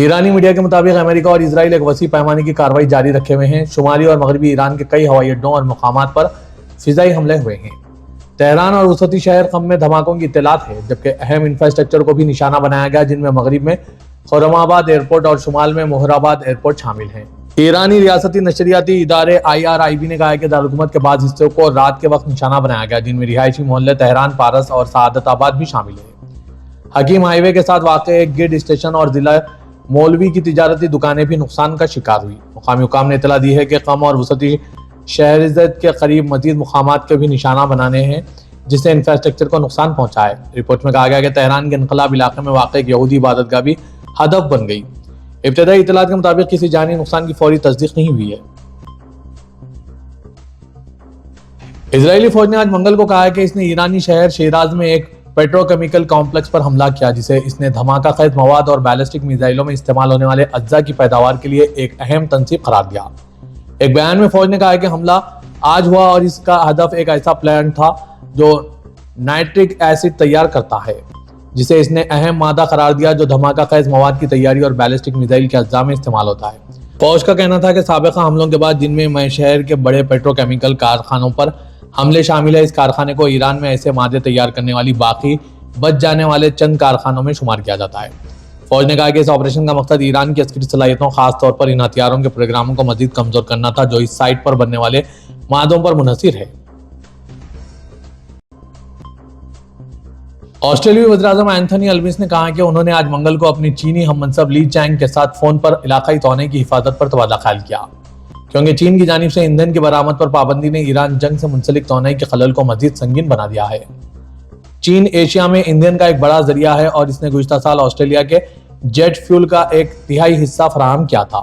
ایرانی میڈیا کے مطابق امریکہ اور اسرائیل ایک وسیع پیمانے کی کارروائی جاری رکھے ہوئے ہیں۔ شمالی اور مغربی ایران کے کئی ہوائی اڈوں اور مقامات پر فضائی حملے ہوئے ہیں۔ تہران اور وسطی شہر قم میں دھماکوں کی اطلاعات ہے، جبکہ اہم انفراسٹرکچر کو بھی نشانہ بنایا گیا، جن میں مغرب میں خرم آباد ایئرپورٹ اور شمال میں مہر آباد ایئرپورٹ شامل ہیں۔ ایرانی ریاستی نشریاتی ادارے IRIB نے کہا ہے کہ دارالحکومت کے بعض حصوں کو رات کے وقت نشانہ بنایا گیا، جن میں رہائشی محلے تہران، پارس اور سعادت آباد بھی شامل ہیں۔ حکیم ہائی وے کے ساتھ واقع ایک گرڈ اسٹیشن اور ضلع مولوی کی تجارتی دکانیں بھی نقصان کا شکار ہوئی۔ مقامی حکام نے اطلاع دی ہے کہ قم اور وسطی شہرزاد کے قریب مزید مقامات کے بھی نشانہ بنانے ہیں، جس سے انفراسٹرکچر کو نقصان پہنچا ہے۔ رپورٹ میں کہا گیا کہ تہران کے انقلاب علاقے میں واقع ایک یہودی عبادت گاہ بھی ہدف بن گئی۔ ابتدائی اطلاعات کے مطابق کسی جانی نقصان کی فوری تصدیق نہیں ہوئی ہے۔ اسرائیلی فوج نے آج منگل کو کہا ہے کہ اس نے ایرانی شہر شیراز میں ایک پیٹروکیمیکل کمپلیکس پر حملہ کیا، جسے اس نے دھماکہ خیز مواد اور بیلسٹک میزائلوں میں استعمال ہونے والے اجزاء کی پیداوار کے لیے ایک اہم تنصیب قرار دیا۔ ایک بیان میں فوج نے کہا ہے کہ حملہ آج ہوا اور اس کا ہدف ایک ایسا پلانٹ تھا جو نائٹرک ایسڈ تیار کرتا ہے، جسے اس نے اہم مادہ قرار دیا جو دھماکہ خیز مواد کی تیاری اور بیلسٹک میزائل کے اجزاء میں استعمال ہوتا ہے۔ فوج کا کہنا تھا کہ سابقہ حملوں کے بعد، جن میں شہر کے بڑے پیٹروکیمیکل کارخانوں پر حملے شامل ہے، اس کارخانے کو ایران میں ایسے مادے تیار کرنے والی باقی بچ جانے والے چند کارخانوں میں شمار کیا جاتا ہے۔ فوج نے کہا کہ اس آپریشن کا مقصد ایران کی عسکری صلاحیتوں، خاص طور پر ان ہتھیاروں کے پروگراموں کو مزید کمزور کرنا تھا جو اس سائٹ پر بننے والے مادوں پر منحصر ہے۔ آسٹریلوی وزیراعظم اینتھونی البنیزی نے کہا کہ انہوں نے آج منگل کو اپنی چینی ہم منصب لی چینگ کے ساتھ فون پر علاقائی توانائی کی حفاظت پر تبادلہ خیال کیا، کیونکہ چین کی جانب سے ایندھن کی برآمد پر پابندی نے ایران جنگ سے منسلک توانائی کے خلل کو مزید سنگین بنا دیا ہے۔ چین ایشیا میں ایندھن کا ایک بڑا ذریعہ ہے اور اس نے گزشتہ سال آسٹریلیا کے جیٹ فیول کا 1/3 حصہ فراہم کیا تھا۔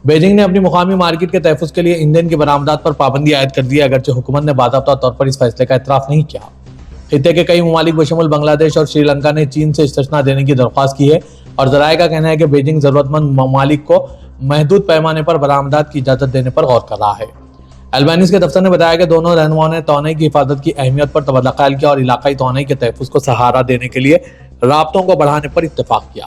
بیجنگ نے اپنی مقامی مارکیٹ کے تحفظ کے لیے ایندھن کی برآمدات پر پابندی عائد کر دی ہے، اگرچہ حکومت نے باضابطہ طور پر اس فیصلے کا اعتراف نہیں کیا۔ خطے کے کئی ممالک بشمول بنگلہ دیش اور سری لنکا نے چین سے استثنا دینے کی درخواست کی ہے، اور ذرائع کا کہنا ہے کہ بیجنگ ضرورت مند ممالک کو محدود پیمانے پر برآمدات کی اجازت دینے پر غور کر رہا ہے۔ البنیزی کے دفتر نے بتایا کہ دونوں رہنماؤں نے توانائی کی حفاظت کی اہمیت پر تبادلہ خیال کیا اور علاقائی توانائی کے تحفظ کو سہارا دینے کے لیے رابطوں کو بڑھانے پر اتفاق کیا۔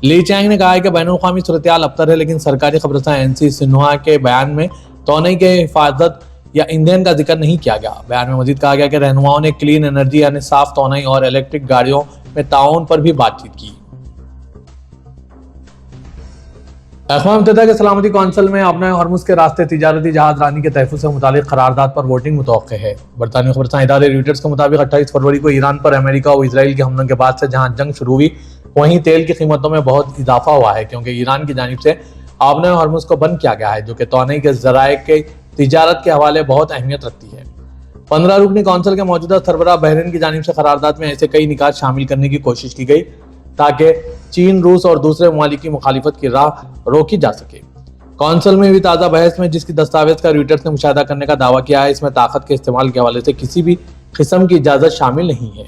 لی چینگ نے کہا کہ بین الاقوامی صورتحال ابتر ہے، لیکن سرکاری خبررساں NC سنہوا کے بیان میں توانائی کے حفاظت یا ایندھن کا ذکر نہیں کیا گیا۔ بیان میں مزید کہا گیا کہ رہنماؤں نے کلین انرجی یعنی صاف توانائی اور الیکٹرک گاڑیوں میں تعاون پر بھی بات چیت کی۔ اقوام متحدہ کے سلامتی کونسل میں آبنائے ہرمز کے راستے تجارتی جہاز رانی کے تحفظ سے متعلق قرارداد پر ووٹنگ متوقع ہے۔ برطانوی خبررساں ادارے رویٹرز کے مطابق 28 فروری کو ایران پر امریکہ اور اسرائیل کے حملوں کے بعد سے جہاں جنگ شروع ہوئی، وہیں تیل کی قیمتوں میں بہت اضافہ ہوا ہے، کیونکہ ایران کی جانب سے آبنائے ہرمز کو بند کیا گیا ہے، جو کہ توانائی کے ذرائع کے تجارت کے حوالے بہت اہمیت رکھتی ہے۔ 15 رکنی کونسل کے موجودہ سربراہ بحرین کی جانب سے قرارداد میں ایسے کئی نکات شامل کرنے کی کوشش کی گئی تاکہ چین، روس اور دوسرے ممالک کی مخالفت کی راہ روکی جا سکے۔ کونسل میں ہوئی تازہ بحث میں، جس کی دستاویز کا رویٹرز نے مشاہدہ کرنے کا دعویٰ کیا ہے، اس میں طاقت کے استعمال کے حوالے سے کسی بھی قسم کی اجازت شامل نہیں ہے۔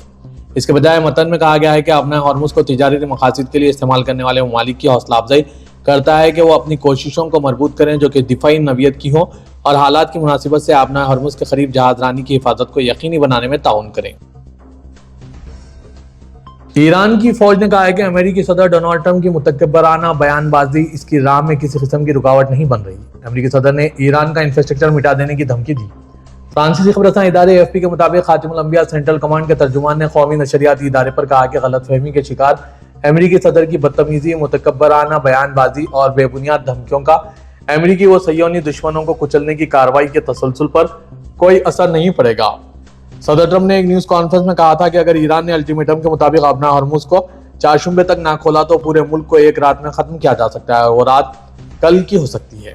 اس کے بجائے متن میں کہا گیا ہے کہ آبنائے ہرمز کو تجارتی مقاصد کے لیے استعمال کرنے والے ممالک کی حوصلہ افزائی کرتا ہے کہ وہ اپنی کوششوں کو مربوط کریں جو کہ دفاعی نوعیت کی ہوں، اور حالات کی مناسبت سے آبنائے ہرمز کے قریب جہاز رانی کی حفاظت کو یقینی بنانے میں تعاون کریں۔ ایران کی فوج نے کہا ہے کہ امریکی صدر ڈونلڈ ٹرمپ کی متکبرانہ بیان بازی اس کی راہ میں کسی قسم کی رکاوٹ نہیں بن رہی۔ امریکی صدر نے ایران کا انفراسٹرکچر مٹا دینے کی دھمکی دی۔ فرانسیسی خبررساں ادارے AFP کے مطابق خاتم الانبیاء سینٹرل کمانڈ کے ترجمان نے قومی نشریاتی ادارے پر کہا کہ غلط فہمی کے شکار امریکی صدر کی بدتمیزی، متکبرانہ بیان بازی اور بے بنیاد دھمکیوں کا امریکی و صہیونی دشمنوں کو کچلنے کی کارروائی کے تسلسل پر کوئی اثر نہیں پڑے گا۔ صدر ٹرمپ نے ایک نیوز کانفرنس میں کہا تھا کہ اگر ایران نے الٹیمیٹم کے مطابق آبنائے ہرمز کو چہارشنبے تک نہ کھولا تو پورے ملک کو ایک رات میں ختم کیا جا سکتا ہے، اور وہ رات کل کی ہو سکتی ہے۔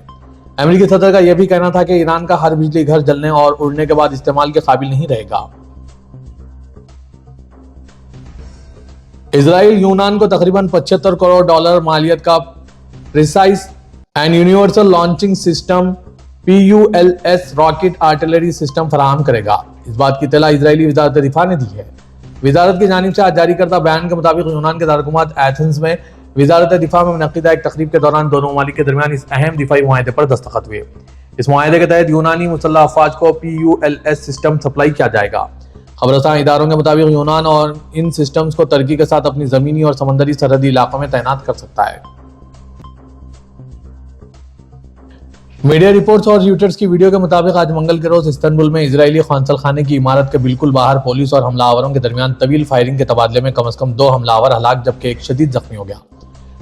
امریکی صدر کا یہ بھی کہنا تھا کہ ایران کا ہر بجلی گھر جلنے اور اڑنے کے بعد استعمال کے قابل نہیں رہے گا۔ اسرائیل یونان کو تقریباً $75 کروڑ مالیت کا precise and universal launching system PULS rocket artillery system فراہم کرے گا۔ اس بات کی اطلاع اسرائیلی وزارت دفاع نے دی ہے۔ وزارت کی جانب سے آج جاری کردہ بیان کے مطابق یونان کے دارالحکومت ایتھنز میں وزارت دفاع میں منعقدہ ایک تقریب کے دوران دونوں ممالک کے درمیان اس اہم دفاعی معاہدے پر دستخط ہوئے۔ اس معاہدے کے تحت یونانی مسلح افواج کو PULS سسٹم سپلائی کیا جائے گا۔ خبررساں اداروں کے مطابق یونان اور ان سسٹمز کو ترکی کے ساتھ اپنی زمینی اور سمندری سرحدی علاقوں میں تعینات کر سکتا ہے۔ میڈیا رپورٹس اور ریوٹرز کی ویڈیو کے مطابق آج منگل کے روز استنبول میں اسرائیلی قونصل خانے کی عمارت کے بالکل باہر پولیس اور حملہ آوروں کے درمیان طویل فائرنگ کے تبادلے میں کم از کم 2 حملہ آور ہلاک جبکہ ایک شدید زخمی ہو گیا۔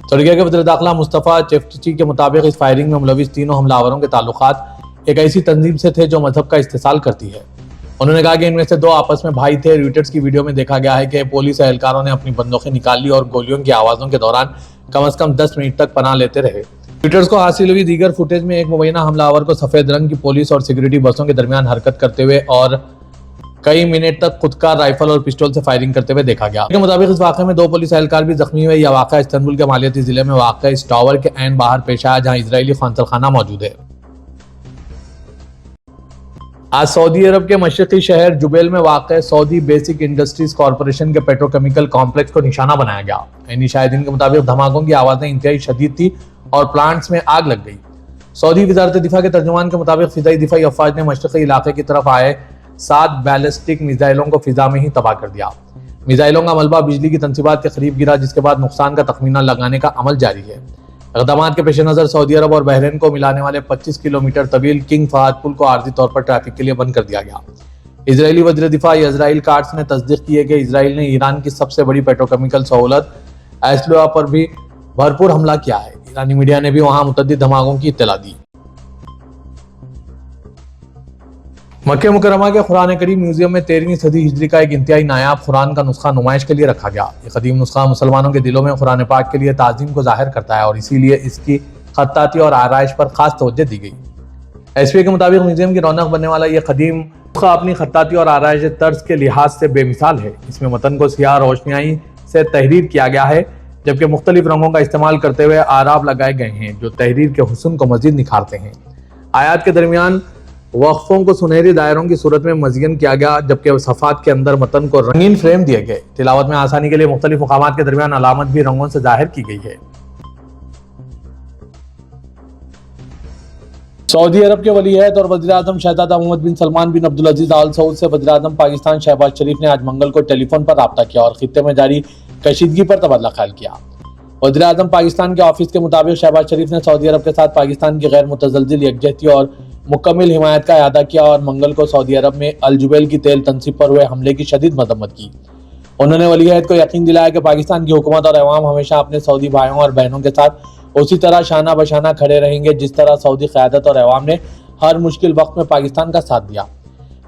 ترکیہ کے وزیر داخلہ مصطفیٰ چیفچی کے مطابق اس فائرنگ میں ملوث تینوں حملہ آوروں کے تعلقات ایک ایسی تنظیم سے تھے جو مذہب کا استحصال کرتی ہے۔ انہوں نے کہا کہ ان میں سے 2 آپس میں بھائی تھے۔ ریوٹرز کی ویڈیو میں دیکھا گیا ہے کہ پولیس اہلکاروں نے اپنی بندوقیں نکال لی اور گولیوں کی آوازوں کے دوران کم از کم 10 منٹ تک پناہ لیتے رہے۔ ریوٹرز کو حاصل ہوئی دیگر فوٹیج میں ایک مبینہ حملہ آور کو سفید رنگ کی پولیس اور سیکورٹی بسوں کے درمیان حرکت کرتے ہوئے اور کئی منٹ تک خودکار رائفل اور پسٹول سے فائرنگ کرتے ہوئے دیکھا گیا۔ کے مطابق اس واقعے میں 2 پولیس اہلکار بھی زخمی ہوئے۔ یہ واقعہ استنبول کے مالیاتی ضلع میں واقع اس ٹاور کے عین باہر پیش آیا جہاں اسرائیلی قونصل خانہ موجود ہے۔ آج سعودی عرب کے مشرقی شہر جبیل میں واقع سعودی بیسک انڈسٹریز کارپوریشن کے پیٹروکیمیکل کمپلیکس کو نشانہ بنایا گیا۔ عینی شاہدین کے مطابق دھماکوں کی آوازیں انتہائی شدید تھی اور پلانٹس میں آگ لگ گئی۔ سعودی وزارت دفاع کے ترجمان کے مطابق فضائی دفاعی افواج نے مشرقی علاقے کی طرف آئے 7 بیلسٹک میزائلوں کو فضا میں ہی تباہ کر دیا۔ میزائلوں کا ملبہ بجلی کی تنصیبات کے قریب گرا جس کے بعد نقصان کا تخمینہ لگانے کا عمل جاری ہے۔ اقدامات کے پیش نظر سعودی عرب اور بحرین کو ملانے والے 25 کلومیٹر طویل کنگ فہد پل کو عارضی طور پر ٹریفک کے لیے بند کر دیا گیا۔ اسرائیلی وزیر دفاع اسرائیل کاٹس نے تصدیق کی ہے کہ اسرائیل نے ایران کی سب سے بڑی پیٹروکیمیکل سہولت ایسلوا پر بھی بھرپور حملہ کیا ہے۔ ایرانی میڈیا نے بھی وہاں متعدد دھماکوں کی اطلاع دی۔ مکہ مکرمہ کے قرآن کریم میوزیم میں 13ویں صدی ہجری کا ایک انتہائی نایاب قرآن کا نسخہ نمائش کے لیے رکھا گیا۔ یہ قدیم نسخہ مسلمانوں کے دلوں میں قرآن پاک کے لیے تعظیم کو ظاہر کرتا ہے اور اسی لیے اس کی خطاطی اور آرائش پر خاص توجہ دی گئی۔ ایس پی کے مطابق میوزیم کی رونق بننے والا یہ قدیم نسخہ اپنی خطاطی اور آرائش طرز کے لحاظ سے بے مثال ہے۔ اس میں متن کو سیاہ روشنائی سے تحریر کیا گیا ہے جبکہ مختلف رنگوں کا استعمال کرتے ہوئے آراب لگائے گئے ہیں جو تحریر کے حسن کو مزید نکھارتے ہیں۔ آیات کے درمیان وقفوں کو سنہری دائروں کی صورت میں مزین کیا گیا جبکہ صفحات کے اندر متن کو رنگین فریم دیے گئے۔ تلاوت میں آسانی کے لیے مختلف مقامات کے درمیان علامت بھی رنگوں سے ظاہر کی گئی ہے۔ سعودی عرب کے ولی عہد اور وزیر اعظم شہزادہ محمد بن سلمان بن عبدالعزیز آل سعود سے وزیر اعظم پاکستان شہباز شریف نے آج منگل کو ٹیلی فون پر رابطہ کیا اور خطے میں جاری کشیدگی پر تبادلہ خیال کیا۔ وزیر اعظم پاکستان کے آفس کے مطابق شہباز شریف نے سعودی عرب کے ساتھ پاکستان کی غیر متزلزل یکجہتی اور مکمل حمایت کا اعادہ کیا اور منگل کو سعودی عرب میں الجبیل کی تیل تنصیب پر ہوئے حملے کی شدید مذمت کی۔ انہوں نے ولی عہد کو یقین دلایا کہ پاکستان کی حکومت اور عوام ہمیشہ اپنے سعودی بھائیوں اور بہنوں کے ساتھ اسی طرح شانہ بشانہ کھڑے رہیں گے جس طرح سعودی قیادت اور عوام نے ہر مشکل وقت میں پاکستان کا ساتھ دیا۔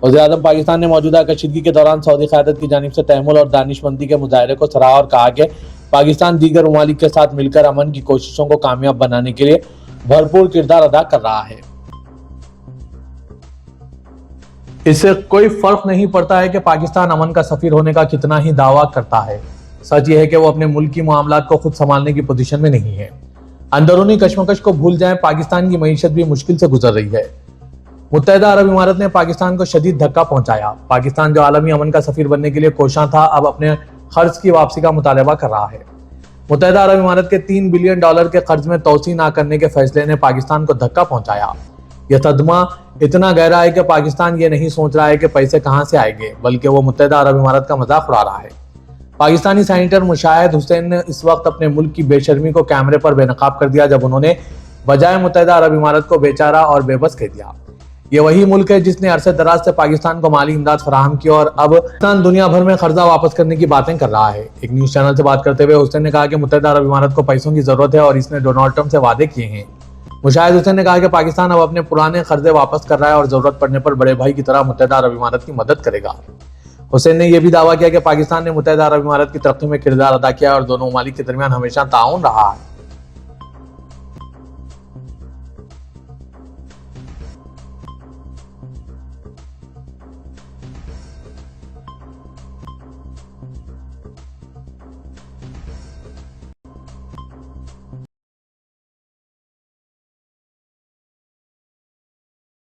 وزیر اعظم پاکستان نے موجودہ کشیدگی کے دوران سعودی قیادت کی جانب سے تحمل اور دانش مندی کے مظاہرے کو سراہا اور کہا کہ پاکستان دیگر ممالک کے ساتھ مل کر امن کی کوششوں کو کامیاب بنانے کے لیے بھرپور کردار ادا کر رہا ہے۔ اس سے کوئی فرق نہیں پڑتا ہے کہ پاکستان امن کا سفیر ہونے کا کتنا ہی دعویٰ کرتا ہے، سچ یہ ہے کہ وہ اپنے ملک کی معاملات کو خود سنبھالنے کی پوزیشن میں نہیں ہے۔ اندرونی کشمکش کو بھول جائیں، پاکستان کی معیشت بھی مشکل سے گزر رہی ہے۔ متحدہ عرب امارات نے پاکستان کو شدید دھکا پہنچایا۔ پاکستان جو عالمی امن کا سفیر بننے کے لیے کوشاں تھا اب اپنے قرض کی واپسی کا مطالبہ کر رہا ہے۔ متحدہ عرب امارات کے $3 بلین کے قرض میں توسیع نہ کرنے کے فیصلے نے پاکستان کو دھکا پہنچایا۔ یہ صدمہ اتنا گہرا ہے کہ پاکستان یہ نہیں سوچ رہا ہے کہ پیسے کہاں سے آئیں گے بلکہ وہ متحدہ عرب امارات کا مذاق اڑا رہا ہے۔ پاکستانی سینیٹر مشاہد حسین نے اس وقت اپنے ملک کی بے شرمی کو کیمرے پر بے نقاب کر دیا جب انہوں نے بجائے متحدہ عرب امارات کو بیچارہ اور بے بس کہہ دیا۔ یہ وہی ملک ہے جس نے عرصے دراز سے پاکستان کو مالی امداد فراہم کی اور اب پاکستان دنیا بھر میں قرضہ واپس کرنے کی باتیں کر رہا ہے۔ ایک نیوز چینل سے بات کرتے ہوئے حسین نے کہا کہ متحدہ عرب امارات کو پیسوں کی ضرورت ہے اور اس نے ڈونالڈ ٹرمپ سے وعدے کیے ہیں۔ مشاہد حسین نے کہا کہ پاکستان اب اپنے پرانے قرضے واپس کر رہا ہے اور ضرورت پڑنے پر بڑے بھائی کی طرح متحدہ عرب امارات کی مدد کرے گا۔ حسین نے یہ بھی دعویٰ کیا کہ پاکستان نے متحدہ عرب امارات کی ترقی میں کردار ادا کیا اور دونوں ممالک کے درمیان ہمیشہ تعاون رہا ہے۔